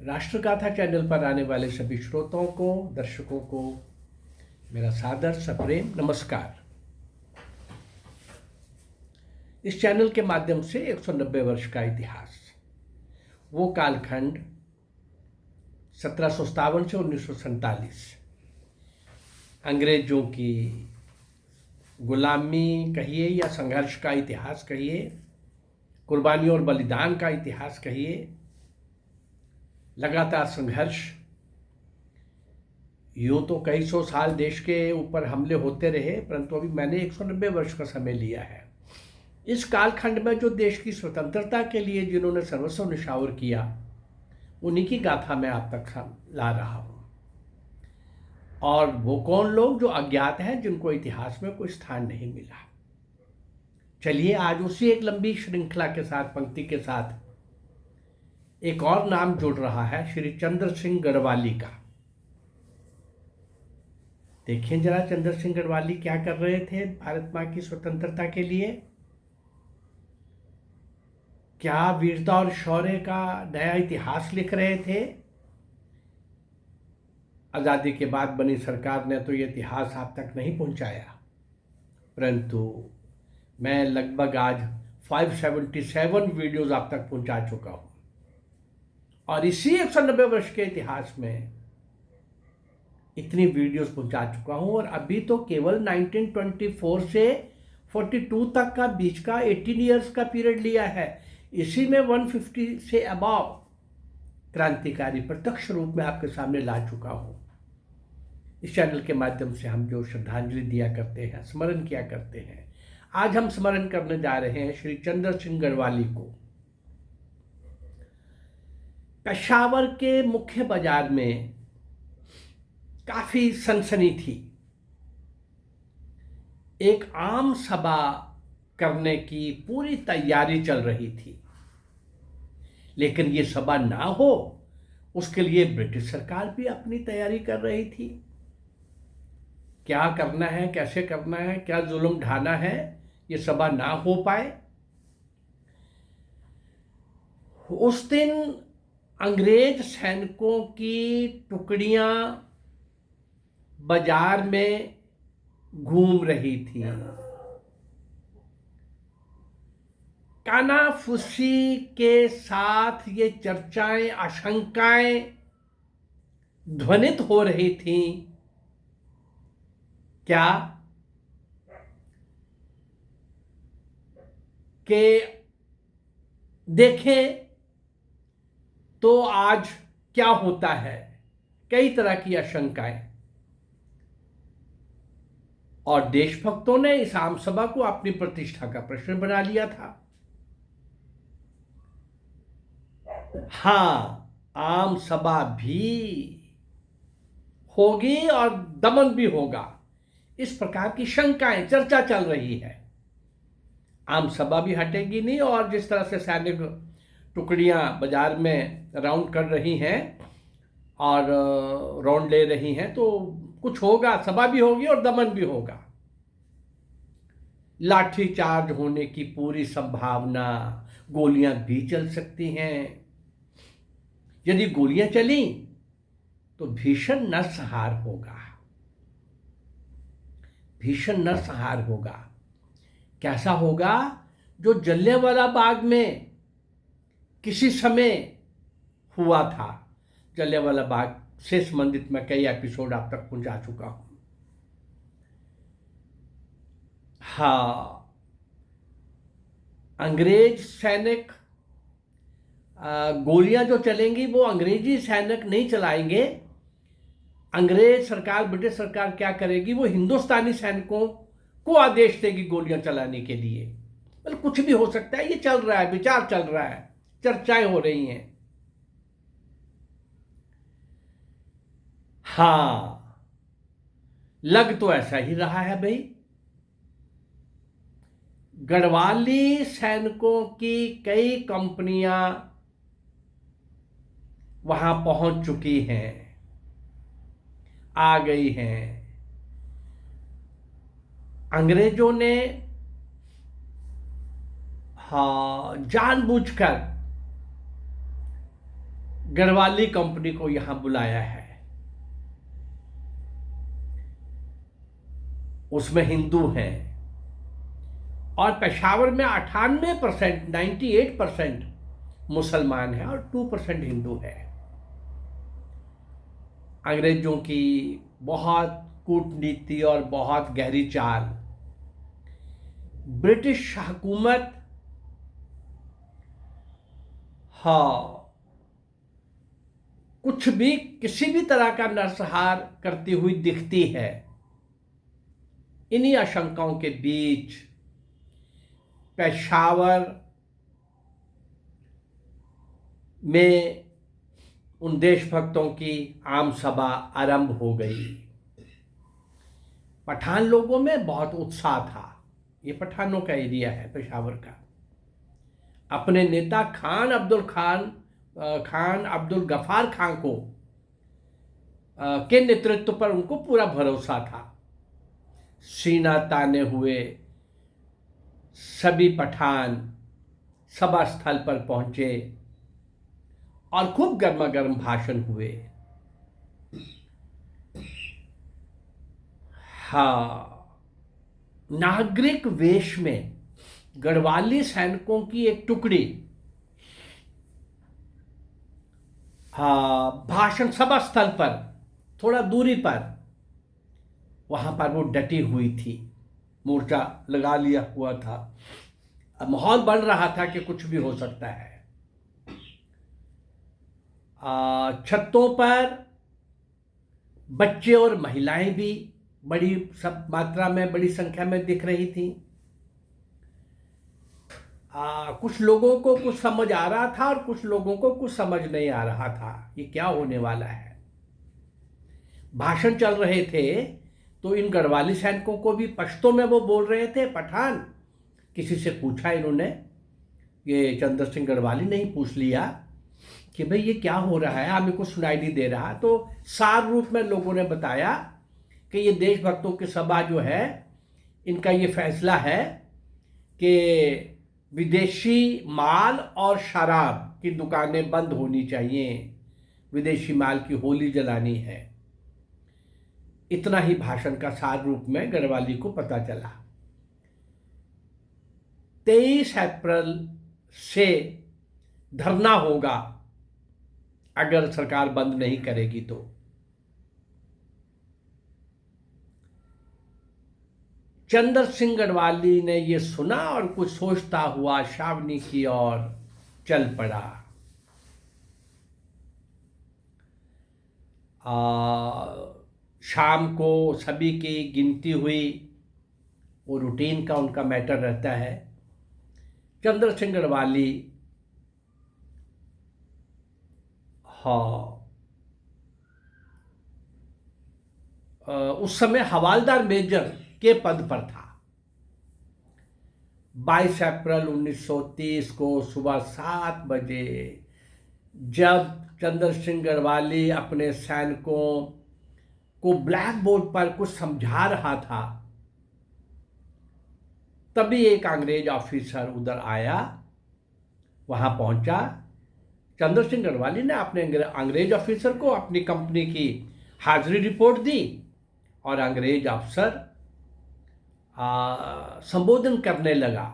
राष्ट्रगाथा channel पर आने वाले सभी श्रोताओं को, दर्शकों को मेरा सादर सप्रेम नमस्कार। इस चैनल के माध्यम से 190 वर्ष का इतिहास, वो कालखंड 1757 से 1947, अंग्रेजों की गुलामी कहिए या संघर्ष का इतिहास कहिए, कुर्बानी और बलिदान का इतिहास कहिए, लगातार संघर्ष। यूँ तो कई सौ साल देश के ऊपर हमले होते रहे, परंतु अभी मैंने 190 वर्ष का समय लिया है। इस कालखंड में जो देश की स्वतंत्रता के लिए जिन्होंने सर्वस्व निछावर किया, उन्हीं की गाथा मैं आप तक ला रहा हूँ। और वो कौन लोग जो अज्ञात हैं, जिनको इतिहास में कोई स्थान नहीं मिला। चलिए आज उसी एक लंबी श्रृंखला के साथ, पंक्ति के साथ एक और नाम जुड़ रहा है, श्री चंद्र सिंह गढ़वाली का। देखिए जरा चंद्र सिंह गढ़वाली क्या कर रहे थे भारत माँ की स्वतंत्रता के लिए। क्या वीरता और शौर्य का नया इतिहास लिख रहे थे। आज़ादी के बाद बनी सरकार ने तो ये इतिहास आप तक नहीं पहुंचाया, परंतु मैं लगभग आज 577 वीडियोस आप तक पहुंचा चुका हूं, और इसी 190 वर्ष के इतिहास में इतनी वीडियोस पहुंचा चुका हूं। और अभी तो केवल 1924 से 42 तक का बीच का 18 इयर्स का पीरियड लिया है। इसी में 150 से अबाव क्रांतिकारी प्रत्यक्ष रूप में आपके सामने ला चुका हूं। इस चैनल के माध्यम से हम जो श्रद्धांजलि दिया करते हैं, स्मरण किया करते हैं, आज हम स्मरण करने जा रहे हैं श्री चंद्र सिंह गढ़वाली को। पेशावर के मुख्य बाजार में काफी सनसनी थी। एक आम सभा करने की पूरी तैयारी चल रही थी, लेकिन ये सभा ना हो उसके लिए ब्रिटिश सरकार भी अपनी तैयारी कर रही थी। क्या करना है, कैसे करना है, क्या जुल्म ढाना है, ये सभा ना हो पाए। उस दिन अंग्रेज सैनिकों की टुकड़ियां बाजार में घूम रही थी। कानाफूसी के साथ ये चर्चाएं, आशंकाएं ध्वनित हो रही थीं। क्या कि देखें तो आज क्या होता है, कई तरह की आशंकाएं। और देशभक्तों ने इस आम सभा को अपनी प्रतिष्ठा का प्रश्न बना लिया था। हाँ, आम सभा भी होगी और दमन भी होगा, इस प्रकार की शंकाएं, चर्चा चल रही है। आम सभा भी हटेगी नहीं, और जिस तरह से सैनिक टुकड़ियां बाजार में राउंड कर रही हैं और राउंड ले रही हैं, तो कुछ होगा, सभा भी होगी और दमन भी होगा। लाठी चार्ज होने की पूरी संभावना, गोलियां भी चल सकती हैं। यदि गोलियां चली तो भीषण नरसंहार होगा, भीषण नरसंहार होगा। कैसा होगा? जो जलियांवाला बाग में किसी समय हुआ था। जलियांवाला बाग से संबंधित मैं कई एपिसोड आप तक पहुंचा चुका हूं। हाँ, अंग्रेज सैनिक, गोलियां जो चलेंगी वो अंग्रेजी सैनिक नहीं चलाएंगे। अंग्रेज सरकार, ब्रिटिश सरकार क्या करेगी, वो हिंदुस्तानी सैनिकों को आदेश देगी गोलियां चलाने के लिए। मतलब कुछ भी हो सकता है, ये चल रहा है, विचार चल रहा है, चर्चाएं हो रही हैं। हाँ, लग तो ऐसा ही रहा है भाई। गढ़वाली सैनिकों की कई कंपनियां वहां पहुंच चुकी हैं, आ गई हैं। अंग्रेजों ने हाँ जानबूझकर गढ़वाली कंपनी को यहां बुलाया है। उसमें हिंदू हैं और पेशावर में 98%, 98% मुसलमान है और 2% हिंदू है। अंग्रेजों की बहुत कूटनीति और बहुत गहरी चाल, ब्रिटिश हुकूमत कुछ भी किसी भी तरह का नरसंहार करती हुई दिखती है। इन्हीं आशंकाओं के बीच पेशावर में उन देशभक्तों की आम सभा आरंभ हो गई। पठान लोगों में बहुत उत्साह था। ये पठानों का एरिया है पेशावर का। अपने नेता खान अब्दुल गफार खान को के नेतृत्व पर उनको पूरा भरोसा था। सीना ताने हुए सभी पठान सभा स्थल पर पहुंचे और खूब गर्मा गर्म भाषण हुए। नागरिक वेश में गढ़वाली सैनिकों की एक टुकड़ी भाषण सभा स्थल पर थोड़ा दूरी पर वहां पर वो डटी हुई थी। मोर्चा लगा लिया हुआ था। माहौल बन रहा था कि कुछ भी हो सकता है। छतों पर बच्चे और महिलाएं भी बड़ी सब मात्रा में, बड़ी संख्या में दिख रही थी। कुछ लोगों को कुछ समझ आ रहा था और कुछ लोगों को कुछ समझ नहीं आ रहा था ये क्या होने वाला है। भाषण चल रहे थे तो इन गढ़वाली सैनिकों को भी पश्तो में वो बोल रहे थे पठान। किसी से पूछा इन्होंने, ये चंद्र सिंह गढ़वाली ने ही पूछ लिया कि भाई ये क्या हो रहा है, हमें कुछ सुनाई नहीं दे रहा। तो सार रूप में लोगों ने बताया कि ये देशभक्तों की सभा जो है, इनका ये फैसला है कि विदेशी माल और शराब की दुकानें बंद होनी चाहिए, विदेशी माल की होली जलानी है। इतना ही भाषण का सार रूप में गढ़वाली को पता चला। 23 अप्रैल से धरना होगा अगर सरकार बंद नहीं करेगी तो। चंद्र सिंह गढ़वाली ने यह सुना और कुछ सोचता हुआ छावनी की ओर चल पड़ा। शाम को सभी की गिनती हुई, वो रूटीन का उनका मैटर रहता है। चंद्र सिंह गढ़वाली उस समय हवालदार मेजर के पद पर था। 22 अप्रैल 1930 को सुबह 7 बजे जब चंद्र सिंह गढ़वाली अपने सैनिकों को ब्लैक बोर्ड पर कुछ समझा रहा था, तभी एक अंग्रेज ऑफिसर उधर आया, वहां पहुंचा। चंद्र सिंह गढ़वाली ने अपने अंग्रेज ऑफिसर को अपनी कंपनी की हाजिरी रिपोर्ट दी और अंग्रेज अफसर संबोधन करने लगा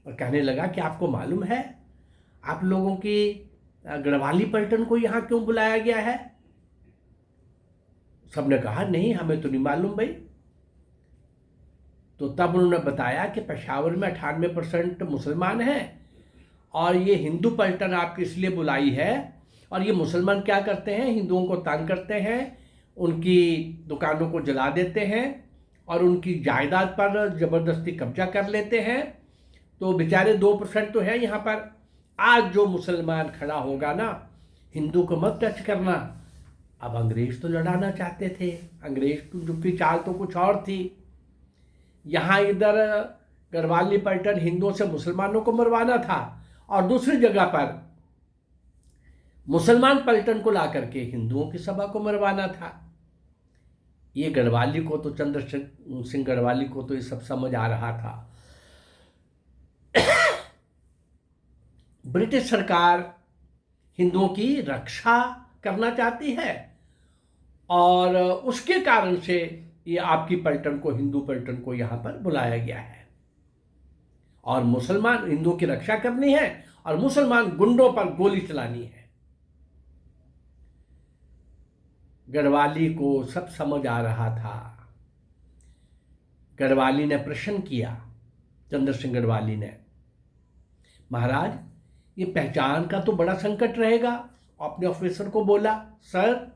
और कहने लगा कि आपको मालूम है आप लोगों की गढ़वाली पलटन को यहां क्यों बुलाया गया है? सबने कहा नहीं, हमें तो नहीं मालूम भाई। तो तब उन्होंने बताया कि पेशावर में 98% मुसलमान हैं और ये हिंदू पलटन आपकी इसलिए बुलाई है। और ये मुसलमान क्या करते हैं, हिंदुओं को तंग करते हैं, उनकी दुकानों को जला देते हैं और उनकी जायदाद पर ज़बरदस्ती कब्जा कर लेते हैं। तो बेचारे 2% तो है यहाँ पर। आज जो मुसलमान खड़ा होगा ना, हिंदू को मत टच करना। अब अंग्रेज तो लड़ाना चाहते थे, अंग्रेज की चाल तो कुछ और थी। यहाँ इधर गढ़वाली पलटन हिंदुओं से मुसलमानों को मरवाना था और दूसरी जगह पर मुसलमान पलटन को ला करके हिंदुओं की सभा को मरवाना था। ये गढ़वाली को तो, चंद्र सिंह गढ़वाली को तो ये सब समझ आ रहा था। ब्रिटिश सरकार हिंदुओं की रक्षा करना चाहती है और उसके कारण से ये आपकी पलटन को, हिंदू पलटन को यहां पर बुलाया गया है। और मुसलमान, हिंदुओं की रक्षा करनी है और मुसलमान गुंडों पर गोली चलानी है। गढ़वाली को सब समझ आ रहा था। गढ़वाली ने प्रश्न किया, चंद्र सिंह गढ़वाली ने, महाराज ये पहचान का तो बड़ा संकट रहेगा। अपने ऑफिसर को बोला, सर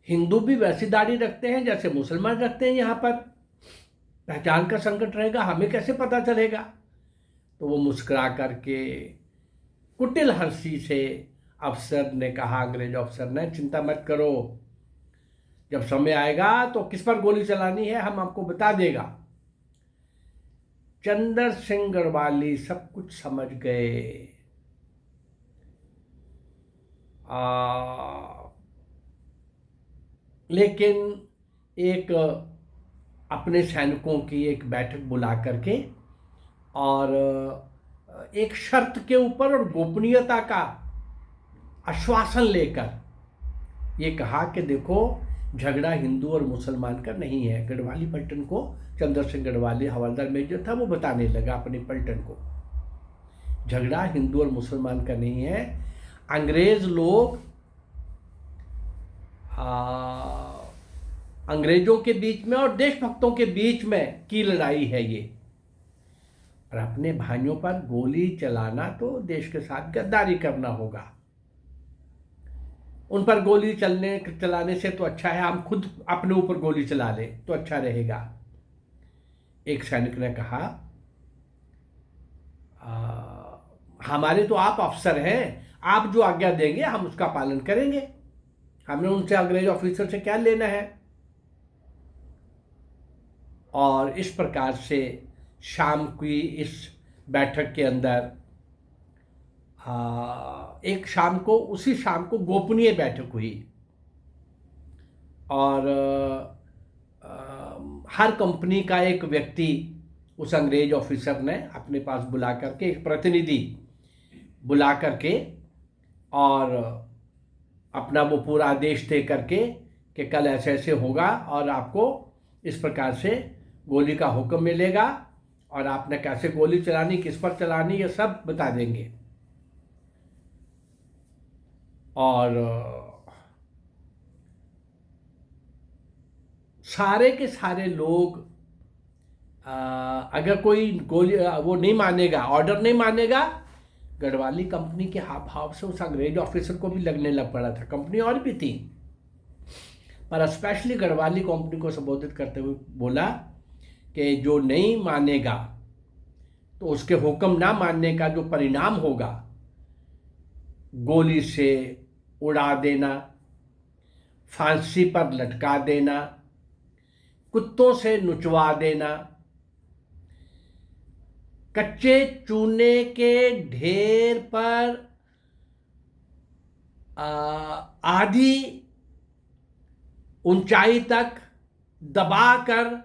हिंदू भी वैसी दाढ़ी रखते हैं जैसे मुसलमान रखते हैं, यहाँ पर पहचान का संकट रहेगा, हमें कैसे पता चलेगा। तो वो मुस्कुरा करके कुटिल हंसी से अफसर ने कहा, अंग्रेज अफसर ने, चिंता मत करो, जब समय आएगा तो किस पर गोली चलानी है हम आपको बता देगा। चंद्र सिंह गढ़वाली सब कुछ समझ गए। लेकिन एक अपने सैनिकों की एक बैठक बुला करके और एक शर्त के ऊपर और गोपनीयता का आश्वासन लेकर ये कहा कि देखो, झगड़ा हिंदू और मुसलमान का नहीं है। गढ़वाली पलटन को चंद्र सिंह गढ़वाली हवलदार मेजर था, वो बताने लगा अपनी पलटन को, झगड़ा हिंदू और मुसलमान का नहीं है। अंग्रेज लोग, अंग्रेजों के बीच में और देशभक्तों के बीच में की लड़ाई है ये, और अपने भाइयों पर गोली चलाना तो देश के साथ गद्दारी करना होगा। उन पर गोली चलाने से तो अच्छा है हम खुद अपने ऊपर गोली चला लें तो अच्छा रहेगा। एक सैनिक ने कहा, हमारे तो आप अफसर हैं, आप जो आज्ञा देंगे हम उसका पालन करेंगे, हमें उनसे, अंग्रेज ऑफिसर से क्या लेना है। और इस प्रकार से शाम की इस बैठक के अंदर एक शाम को, उसी शाम को गोपनीय बैठक हुई और हर कंपनी का एक व्यक्ति उस अंग्रेज ऑफिसर ने अपने पास बुला करके, एक प्रतिनिधि बुला करके और अपना वो पूरा आदेश दे करके कि कल ऐसे ऐसे होगा और आपको इस प्रकार से गोली का हुक्म मिलेगा और आपने कैसे गोली चलानी, किस पर चलानी, ये सब बता देंगे। और सारे के सारे लोग, अगर कोई गोली वो नहीं मानेगा, ऑर्डर नहीं मानेगा, गढ़वाली कंपनी के हाव भाव से उस अंग्रेज ऑफिसर को भी लगने लग पड़ा था। कंपनी और भी थी, पर स्पेशली गढ़वाली कंपनी को संबोधित करते हुए बोला कि जो नहीं मानेगा तो उसके हुक्म ना मानने का जो परिणाम होगा, गोली से उड़ा देना, फांसी पर लटका देना, कुत्तों से नुचवा देना, कच्चे चूने के ढेर पर आधी ऊंचाई तक दबाकर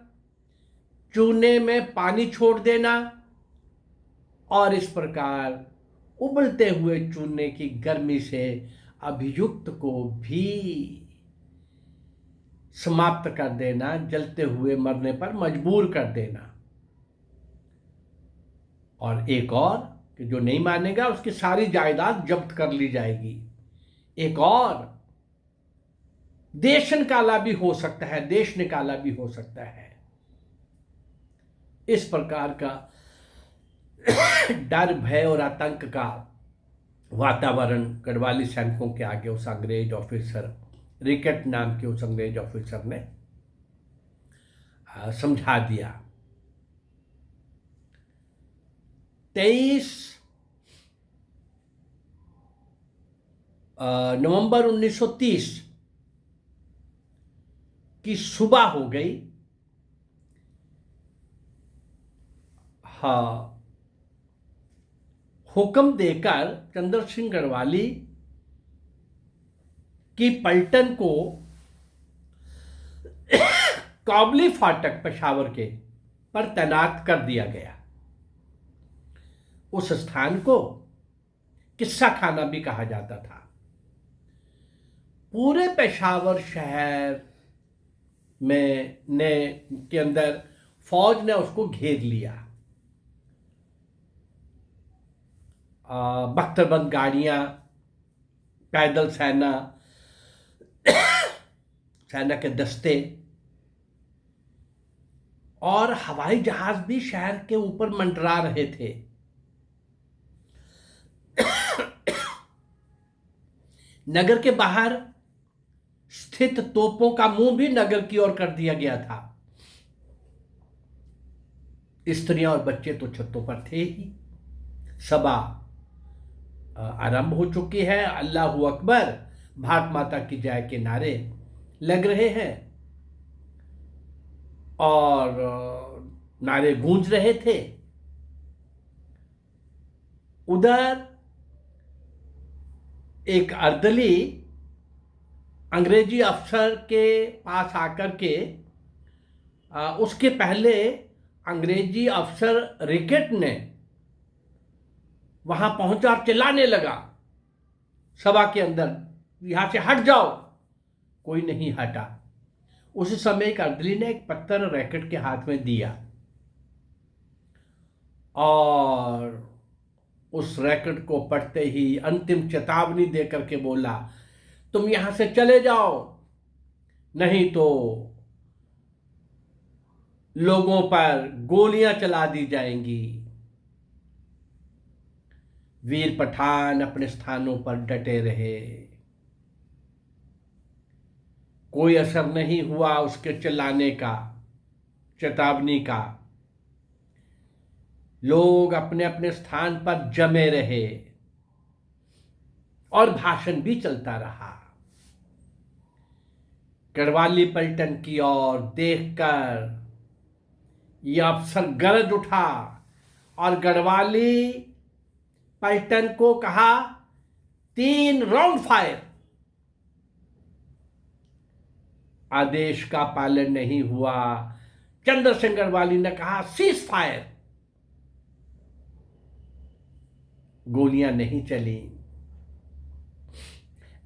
चूने में पानी छोड़ देना और इस प्रकार उबलते हुए चूने की गर्मी से अभियुक्त को भी समाप्त कर देना, जलते हुए मरने पर मजबूर कर देना। और एक और कि जो नहीं मानेगा उसकी सारी जायदाद जब्त कर ली जाएगी। एक और, देश निकाला भी हो सकता है, देश निकाला भी हो सकता है। इस प्रकार का डर, भय और आतंक का वातावरण गढ़वाली सैनिकों के आगे उस अंग्रेज ऑफिसर, रिकेट नाम के उस अंग्रेज ऑफिसर ने समझा दिया। 23 नवंबर 1930 की सुबह हो गई। हाँ, हुक्म देकर चंद्र सिंह गढ़वाली की पलटन को काबली फाटक पेशावर के पर तैनात कर दिया गया। उस स्थान को किस्सा खाना भी कहा जाता था। पूरे पेशावर शहर के अंदर फौज ने उसको घेर लिया। बख्तरबंद गाड़ियां, पैदल सेना के दस्ते और हवाई जहाज भी शहर के ऊपर मंडरा रहे थे। नगर के बाहर स्थित तोपों का मुंह भी नगर की ओर कर दिया गया था। स्त्रियां और बच्चे तो छतों पर थे ही। सभा आरंभ हो चुकी है। अल्लाहू अकबर, भारत माता की जय के नारे लग रहे हैं और नारे गूंज रहे थे। उधर एक अर्दली अंग्रेजी अफसर के पास आकर के उसके पहले अंग्रेजी अफसर रिकेट ने वहां पहुंचा और चिल्लाने लगा सभा के अंदर, यहां से हट जाओ। कोई नहीं हटा। उस समय एक अर्दली ने एक पत्थर रैकेट के हाथ में दिया और उस रैकेट को पढ़ते ही अंतिम चेतावनी देकर के बोला, तुम यहां से चले जाओ, नहीं तो लोगों पर गोलियां चला दी जाएंगी। वीर पठान अपने स्थानों पर डटे रहे। कोई असर नहीं हुआ उसके चिल्लाने का, चेतावनी का। लोग अपने अपने स्थान पर जमे रहे और भाषण भी चलता रहा। गढ़वाली पलटन की ओर देखकर यह अफसर गरज उठा और गढ़वाली पलटन को कहा, 3 राउंड फायर। आदेश का पालन नहीं हुआ। चंद्र सिंह गढ़वाली ने कहा, सीज फायर। गोलियां नहीं चली।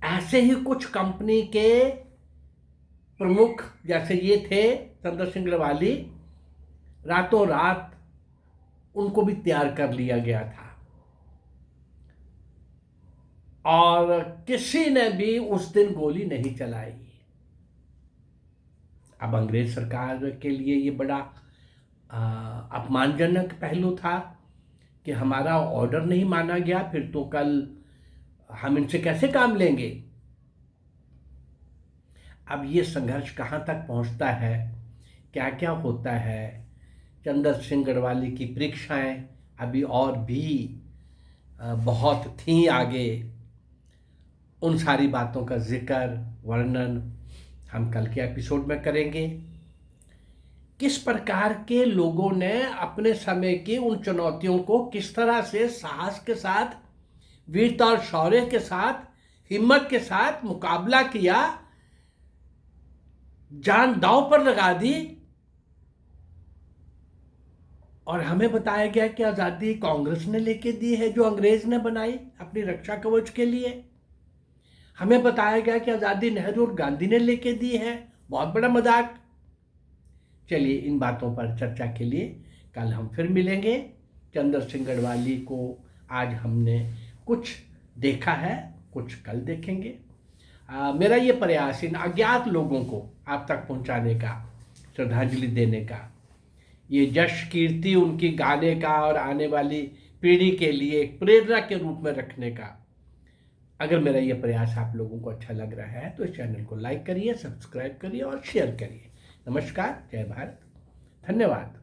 ऐसे ही कुछ कंपनी के प्रमुख जैसे ये थे चंद्र सिंह गढ़वाली, रातों रात उनको भी तैयार कर लिया गया था और किसी ने भी उस दिन गोली नहीं चलाई। अब अंग्रेज सरकार के लिए ये बड़ा अपमानजनक पहलू था कि हमारा ऑर्डर नहीं माना गया, फिर तो कल हम इनसे कैसे काम लेंगे। अब ये संघर्ष कहाँ तक पहुँचता है, क्या क्या होता है। चंद्र सिंह गढ़वाली की परीक्षाएं अभी और भी बहुत थी आगे। उन सारी बातों का जिक्र, वर्णन हम कल के एपिसोड में करेंगे। किस प्रकार के लोगों ने अपने समय की उन चुनौतियों को किस तरह से साहस के साथ, वीरता और शौर्य के साथ, हिम्मत के साथ मुकाबला किया, जान दांव पर लगा दी। और हमें बताया गया कि आज़ादी कांग्रेस ने लेके दी है जो अंग्रेज ने बनाई अपनी रक्षा कवच के लिए। हमें बताया गया कि आज़ादी नेहरू और गांधी ने लेके दी है। बहुत बड़ा मजाक। चलिए इन बातों पर चर्चा के लिए कल हम फिर मिलेंगे। चंद्र सिंह गढ़वाली को आज हमने कुछ देखा है, कुछ कल देखेंगे। मेरा ये प्रयास इन अज्ञात लोगों को आप तक पहुंचाने का, श्रद्धांजलि देने का, ये यश कीर्ति उनकी गाने का और आने वाली पीढ़ी के लिए एक प्रेरणा के रूप में रखने का। अगर मेरा ये प्रयास आप लोगों को अच्छा लग रहा है तो इस चैनल को लाइक करिए, सब्सक्राइब करिए और शेयर करिए। नमस्कार, जय भारत, धन्यवाद।